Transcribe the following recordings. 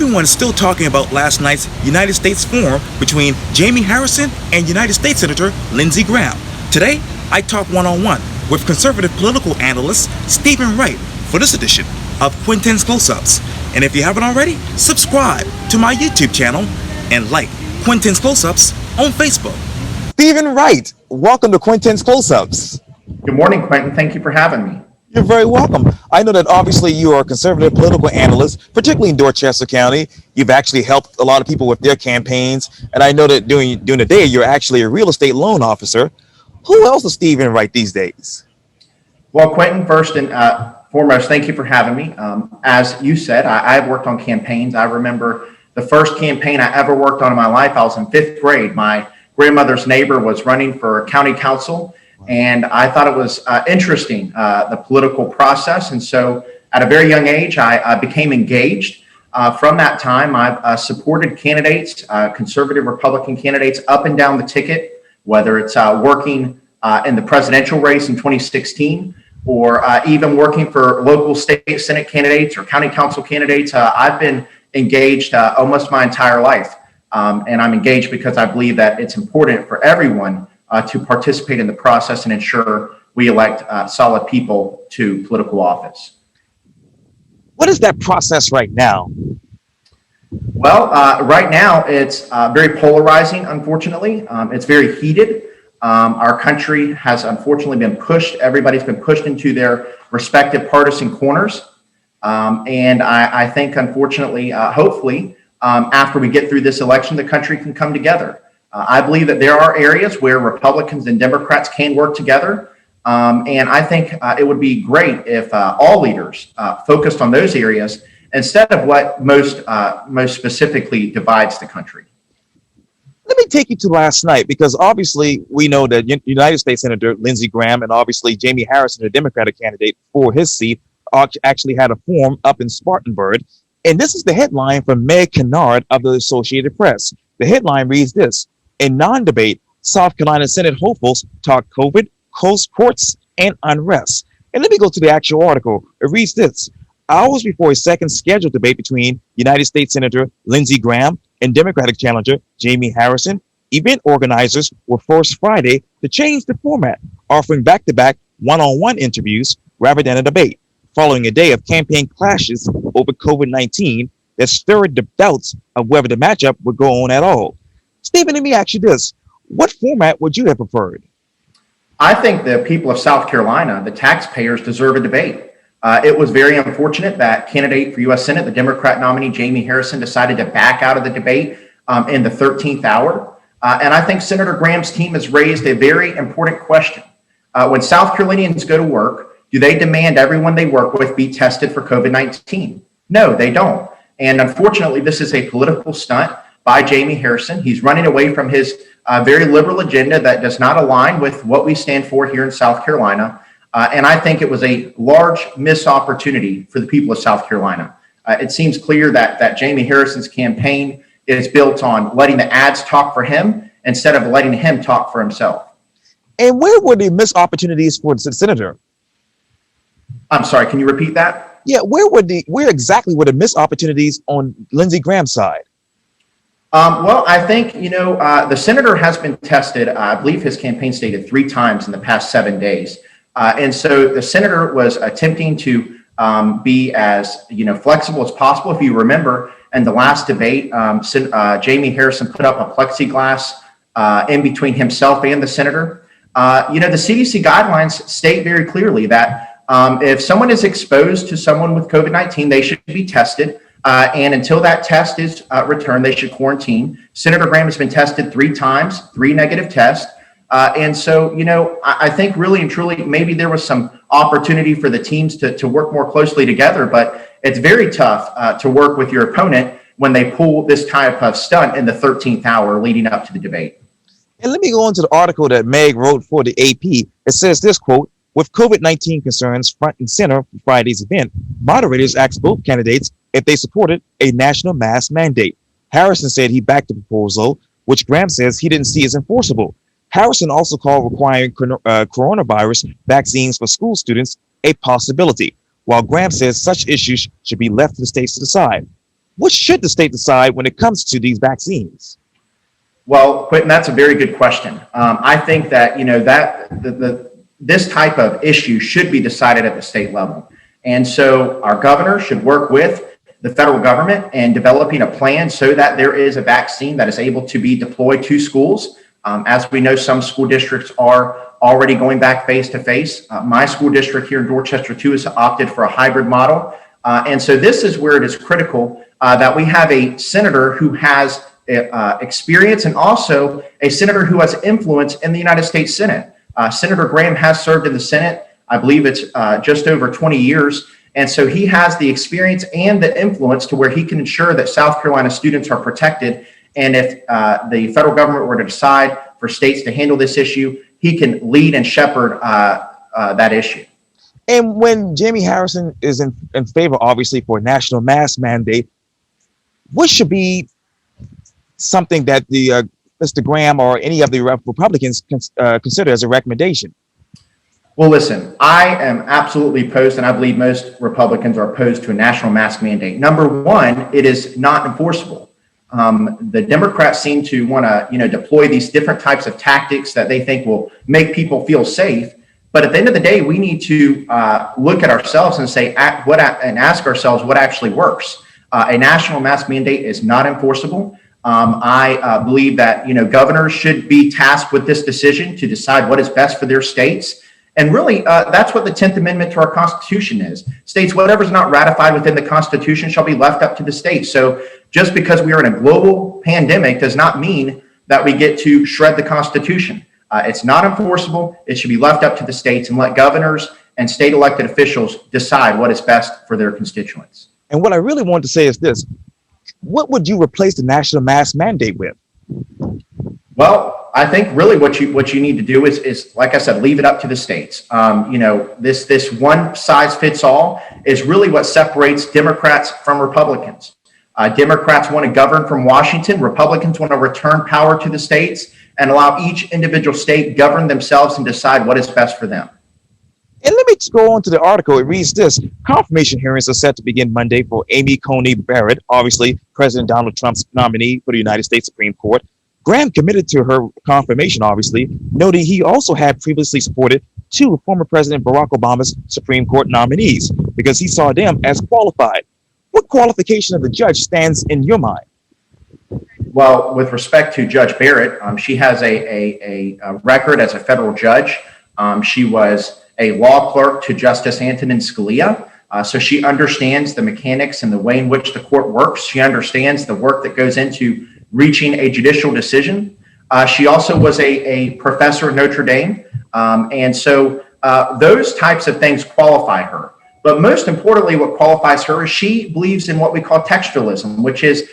everyone is still talking about last night's United States forum between Jaime Harrison and United States Senator Lindsey Graham. Today, I talk one-on-one with conservative political analyst Steven Wright for this edition of Quintin's Close-Ups. And if you haven't already, subscribe to my YouTube channel and like Quintin's Close-Ups on Facebook. Steven Wright, welcome to Quintin's Close-Ups. Good morning, Quintin. Thank you for having me. You're very welcome. I know that obviously you are a conservative political analyst, particularly in Dorchester County. You've actually helped a lot of people with their campaigns. And I know that during the day, you're actually a real estate loan officer. Who else is Steven Wright these days? Well, Quintin, first and foremost, thank you for having me. As you said, I've worked on campaigns. I remember the first campaign I ever worked on in my life. I was in 5th grade. My grandmother's neighbor was running for county council. And I thought it was interesting, the political process. And so at a very young age, I became engaged. From that time, I've supported candidates, conservative Republican candidates up and down the ticket, whether it's working in the presidential race in 2016 or even working for local state Senate candidates or county council candidates. I've been engaged almost my entire life. And I'm engaged because I believe that it's important for everyone to participate in the process and ensure we elect solid people to political office. What is that process right now? Well, right now it's very polarizing, unfortunately. It's very heated. Our country has unfortunately been pushed. Everybody's been pushed into their respective partisan corners. And I think, unfortunately, hopefully, after we get through this election, the country can come together. I believe that there are areas where Republicans and Democrats can work together. And I think it would be great if all leaders focused on those areas instead of what most specifically divides the country. Let me take you to last night, because obviously we know that United States Senator Lindsey Graham and obviously Jaime Harrison, the Democratic candidate for his seat, actually had a forum up in Spartanburg. And this is the headline from Meg Kennard of the Associated Press. The headline reads this: in non-debate, South Carolina Senate hopefuls talk COVID, close courts, and unrest. And let me go to the actual article. It reads this: hours before a second scheduled debate between United States Senator Lindsey Graham and Democratic challenger Jaime Harrison, event organizers were forced Friday to change the format, offering back-to-back one-on-one interviews rather than a debate, following a day of campaign clashes over COVID-19 that stirred the doubts of whether the matchup would go on at all. Steven, let me ask you this. What format would you have preferred? I think the people of South Carolina, the taxpayers, deserve a debate. It was very unfortunate that candidate for U.S. Senate, the Democrat nominee, Jaime Harrison, decided to back out of the debate in the 13th hour. And I think Senator Graham's team has raised a very important question. When South Carolinians go to work, do they demand everyone they work with be tested for COVID-19? No, they don't. And unfortunately, this is a political stunt by Jaime Harrison. He's running away from his very liberal agenda that does not align with what we stand for here in South Carolina. And I think it was a large missed opportunity for the people of South Carolina. It seems clear that Jaime Harrison's campaign is built on letting the ads talk for him instead of letting him talk for himself. And where were the missed opportunities for the senator? I'm sorry, can you repeat that? Yeah, where exactly were the missed opportunities on Lindsey Graham's side? Well, I think, the senator has been tested, I believe his campaign stated 3 times in the past 7 days. And so the senator was attempting to be as, flexible as possible. If you remember, in the last debate, Jaime Harrison put up a plexiglass in between himself and the senator. The CDC guidelines state very clearly that if someone is exposed to someone with COVID-19, they should be tested. And until that test is returned, they should quarantine. Senator Graham has been tested 3 times, 3 negative tests. And so, I think really and truly, maybe there was some opportunity for the teams to work more closely together, but it's very tough to work with your opponent when they pull this type of stunt in the 13th hour leading up to the debate. And let me go on to the article that Meg wrote for the AP. It says this, quote: with COVID-19 concerns front and center for Friday's event, moderators asked both candidates if they supported a national mask mandate. Harrison said he backed the proposal, which Graham says he didn't see as enforceable. Harrison also called requiring coronavirus vaccines for school students a possibility, while Graham says such issues should be left to the states to decide. What should the state decide when it comes to these vaccines? Well, Quintin, that's a very good question. I think that, this type of issue should be decided at the state level. And so our governor should work with the federal government in developing a plan so that there is a vaccine that is able to be deployed to schools. As we know, some school districts are already going back face to face. My school district here in Dorchester 2 has opted for a hybrid model. And so this is where it is critical that we have a senator who has experience and also a senator who has influence in the United States Senate. Senator Graham has served in the Senate. I believe it's just over 20 years. And so he has the experience and the influence to where he can ensure that South Carolina students are protected. And if the federal government were to decide for states to handle this issue, he can lead and shepherd that issue. And when Jaime Harrison is in favor, obviously, for a national mask mandate, what should be something that the Mr. Graham or any of the Republicans consider as a recommendation? Well, listen, I am absolutely opposed, and I believe most Republicans are opposed to a national mask mandate. Number one, it is not enforceable. The Democrats seem to want to, deploy these different types of tactics that they think will make people feel safe. But at the end of the day, we need to look at ourselves and say and ask ourselves what actually works. A national mask mandate is not enforceable. I believe that governors should be tasked with this decision to decide what is best for their states. And really, that's what the 10th Amendment to our Constitution is. States, whatever is not ratified within the Constitution shall be left up to the states. So just because we are in a global pandemic does not mean that we get to shred the Constitution. It's not enforceable. It should be left up to the states and let governors and state elected officials decide what is best for their constituents. And what I really want to say is this: what would you replace the national mask mandate with? Well, I think really what you need to do is like I said, leave it up to the states. This one size fits all is really what separates Democrats from Republicans. Democrats want to govern from Washington. Republicans want to return power to the states and allow each individual state govern themselves and decide what is best for them. And let me go on to the article. It reads this: confirmation hearings are set to begin Monday for Amy Coney Barrett, obviously President Donald Trump's nominee for the United States Supreme Court. Graham committed to her confirmation, obviously, noting he also had previously supported two former President Barack Obama's Supreme Court nominees because he saw them as qualified. What qualification of the judge stands in your mind? Well, with respect to Judge Barrett, she has a record as a federal judge. She was a law clerk to Justice Antonin Scalia. So she understands the mechanics and the way in which the court works. She understands the work that goes into reaching a judicial decision. She also was a professor at Notre Dame. And so those types of things qualify her. But most importantly, what qualifies her is she believes in what we call textualism, which is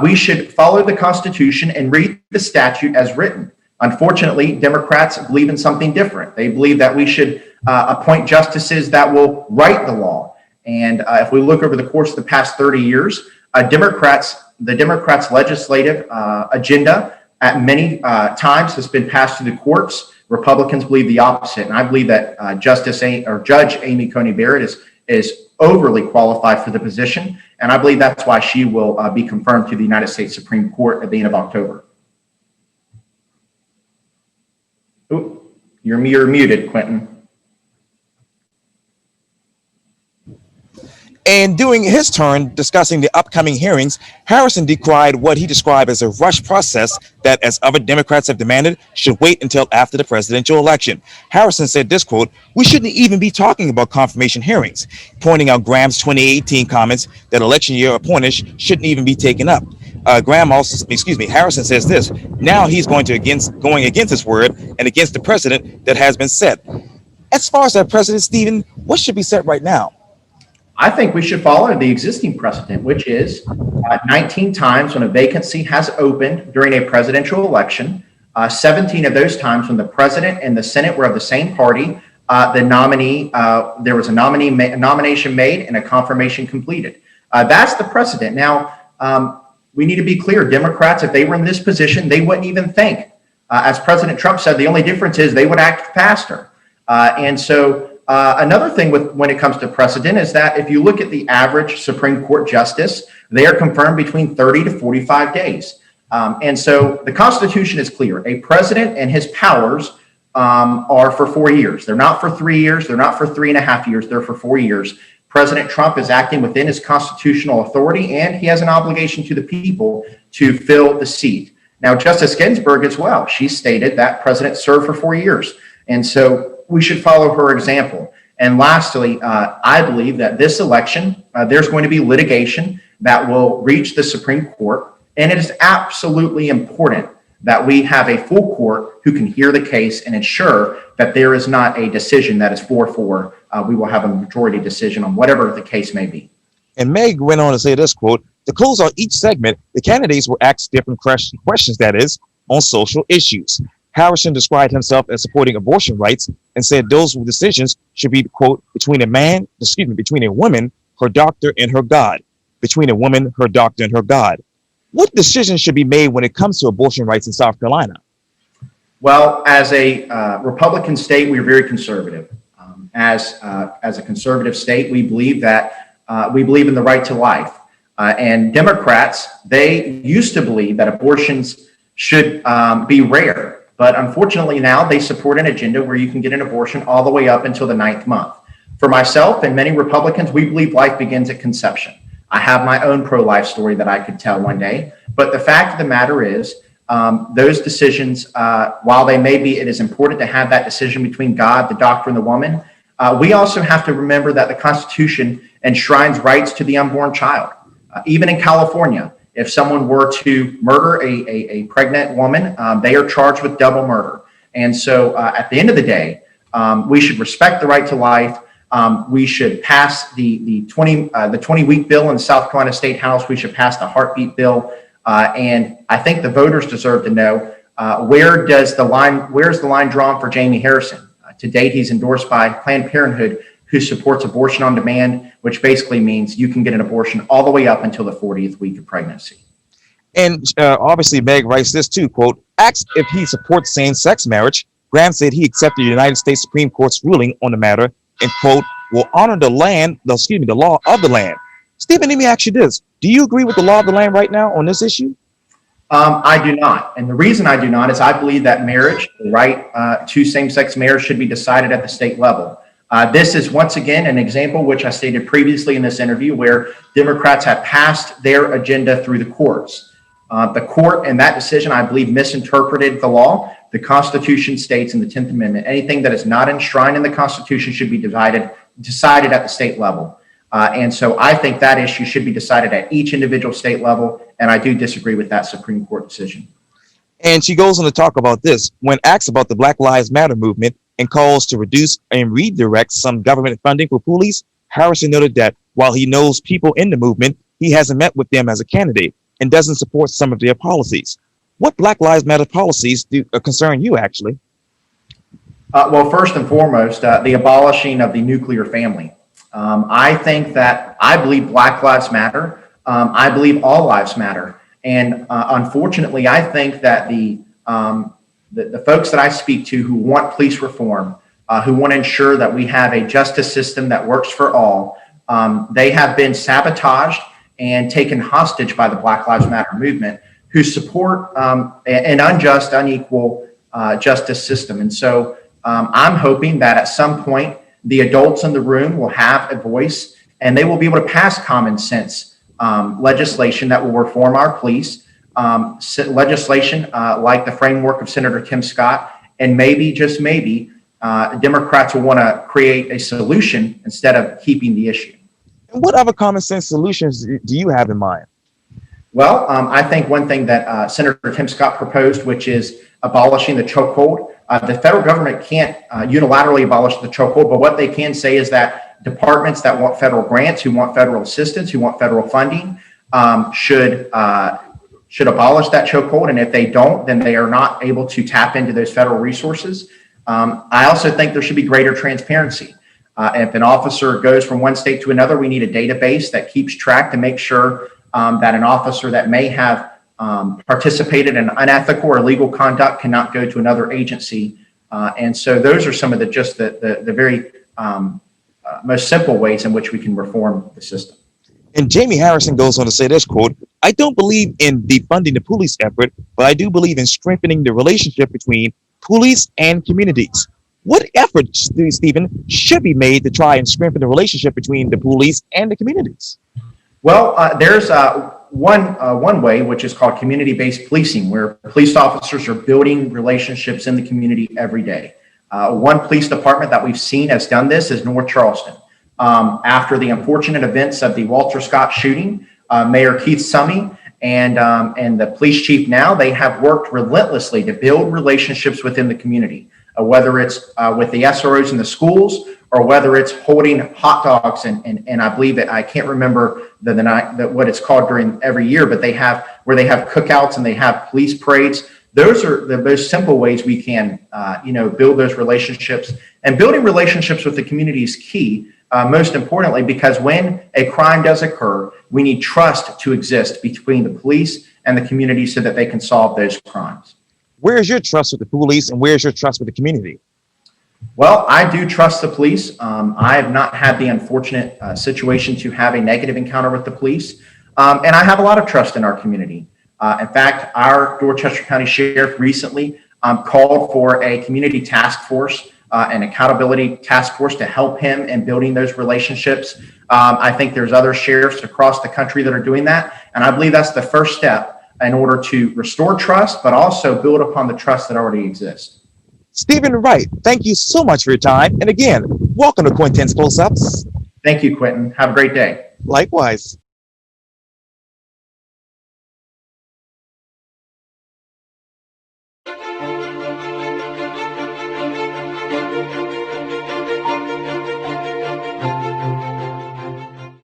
we should follow the Constitution and read the statute as written. Unfortunately, Democrats believe in something different. They believe that we should appoint justices that will write the law. And if we look over the course of the past 30 years, the Democrats' legislative agenda at many times has been passed through the courts. Republicans believe the opposite. And I believe that Judge Amy Coney Barrett is overly qualified for the position. And I believe that's why she will be confirmed to the United States Supreme Court at the end of October. Ooh, you're muted, Quintin. And during his turn discussing the upcoming hearings, Harrison decried what he described as a rush process that, as other Democrats have demanded, should wait until after the presidential election. Harrison said this, quote, "We shouldn't even be talking about confirmation hearings," pointing out Graham's 2018 comments that election year appointees shouldn't even be taken up. Harrison says this: now he's going against his word and against the precedent that has been set. As far as that precedent, Steven, what should be set right now? I think we should follow the existing precedent, which is 19 times when a vacancy has opened during a presidential election, 17 of those times when the president and the Senate were of the same party, there was a nomination made and a confirmation completed. That's the precedent. Now, we need to be clear. Democrats, if they were in this position, they wouldn't even think. As President Trump said, the only difference is they would act faster. Another thing when it comes to precedent is that if you look at the average Supreme Court justice, They are confirmed between 30 to 45 days. And so the Constitution is clear. A president and his powers are for 4 years. They're not for 3 years. They're not for 3.5 years. They're for 4 years. President Trump is acting within his constitutional authority, and he has an obligation to the people to fill the seat. Now, Justice Ginsburg as well, she stated that president served for 4 years. And so we should follow her example. And lastly, I believe that this election, there's going to be litigation that will reach the Supreme Court. And it is absolutely important that we have a full court who can hear the case and ensure that there is not a decision that is 4-4. We will have a majority decision on whatever the case may be. And Meg went on to say this, quote, to close out each segment, the candidates were asked different questions, that is, on social issues. Harrison described himself as supporting abortion rights and said those decisions should be, quote, between a woman, her doctor, and her God. Between a woman, her doctor, and her God. What decisions should be made when it comes to abortion rights in South Carolina? Well, as a Republican state, we are very conservative. As a conservative state, we believe in the right to life. And Democrats, they used to believe that abortions should be rare. But unfortunately now they support an agenda where you can get an abortion all the way up until the 9th month. For myself and many Republicans, we believe life begins at conception. I have my own pro-life story that I could tell one day. But the fact of the matter is, those decisions, while it is important to have that decision between God, the doctor, and the woman, we also have to remember that the Constitution enshrines rights to the unborn child. Even in California, if someone were to murder a pregnant woman, they are charged with double murder. And so at the end of the day, we should respect the right to life. We should pass the 20-week bill in the South Carolina State House. We should pass the heartbeat bill. And I think the voters deserve to know where's the line drawn for Jaime Harrison. To date, he's endorsed by Planned Parenthood, who supports abortion on demand, which basically means you can get an abortion all the way up until the 40th week of pregnancy. And obviously, Meg writes this too, quote, asked if he supports same-sex marriage, Graham said he accepted the United States Supreme Court's ruling on the matter and, quote, will honor the law of the land. Stephen, let me ask you this. Do you agree with the law of the land right now on this issue? I do not. And the reason I do not is I believe that marriage, the right to same-sex marriage, should be decided at the state level. This is once again an example, which I stated previously in this interview, where Democrats have passed their agenda through the courts. The court in that decision, I believe, misinterpreted the law. The Constitution states in the 10th Amendment, anything that is not enshrined in the Constitution should be decided at the state level. And so I think that issue should be decided at each individual state level. And I do disagree with that Supreme Court decision. And she goes on to talk about this. When asked about the Black Lives Matter movement and calls to reduce and redirect some government funding for police, Harrison noted that while he knows people in the movement, he hasn't met with them as a candidate and doesn't support some of their policies. What Black Lives Matter policies concern you, actually? Well, first and foremost, the abolishing of the nuclear family. I believe Black Lives Matter. I believe all lives matter. And unfortunately, I think that the folks that I speak to who want police reform, who want to ensure that we have a justice system that works for all, they have been sabotaged and taken hostage by the Black Lives Matter movement, who support an unjust, unequal justice system. And so I'm hoping that at some point, the adults in the room will have a voice and they will be able to pass common sense legislation that will reform our police, legislation like the framework of Senator Tim Scott, and maybe, just maybe, Democrats will want to create a solution instead of keeping the issue. And what other common sense solutions do you have in mind? Well, I think one thing that Senator Tim Scott proposed, which is abolishing the chokehold. The federal government can't unilaterally abolish the chokehold, but what they can say is that departments that want federal grants, who want federal assistance, who want federal funding, should abolish that chokehold. And if they don't, then they are not able to tap into those federal resources. I also think there should be greater transparency. If an officer goes from one state to another, we need a database that keeps track to make sure that an officer that may have participated in unethical or illegal conduct cannot go to another agency. And so those are some of the very most simple ways in which we can reform the system. And Jaime Harrison goes on to say this quote, I don't believe in defunding the police effort, but I do believe in strengthening the relationship between police and communities. What efforts, Stephen, should be made to try and strengthen the relationship between the police and the communities? Well, there's one way, which is called community-based policing, where police officers are building relationships in the community every day. One police department that we've seen has done this is North Charleston. After the unfortunate events of the Walter Scott shooting, Mayor Keith Summey and the police chief now, they have worked relentlessly to build relationships within the community, whether it's with the SROs in the schools or whether it's holding hot dogs and I believe that I can't remember what it's called during every year, but they have cookouts and they have police parades. Those are the most simple ways we can build those relationships, and building relationships with the community is key. Most importantly, because when a crime does occur, we need trust to exist between the police and the community so that they can solve those crimes. Where's your trust with the police and where's your trust with the community? Well, I do trust the police. I have not had the unfortunate situation to have a negative encounter with the police. And I have a lot of trust in our community. In fact, our Dorchester County Sheriff recently called for a community task force, an accountability task force to help him in building those relationships. I think there's other sheriffs across the country that are doing that. And I believe that's the first step in order to restore trust, but also build upon the trust that already exists. Steven Wright, thank you so much for your time. And again, welcome to Quintin's Close-Ups. Thank you, Quintin. Have a great day. Likewise.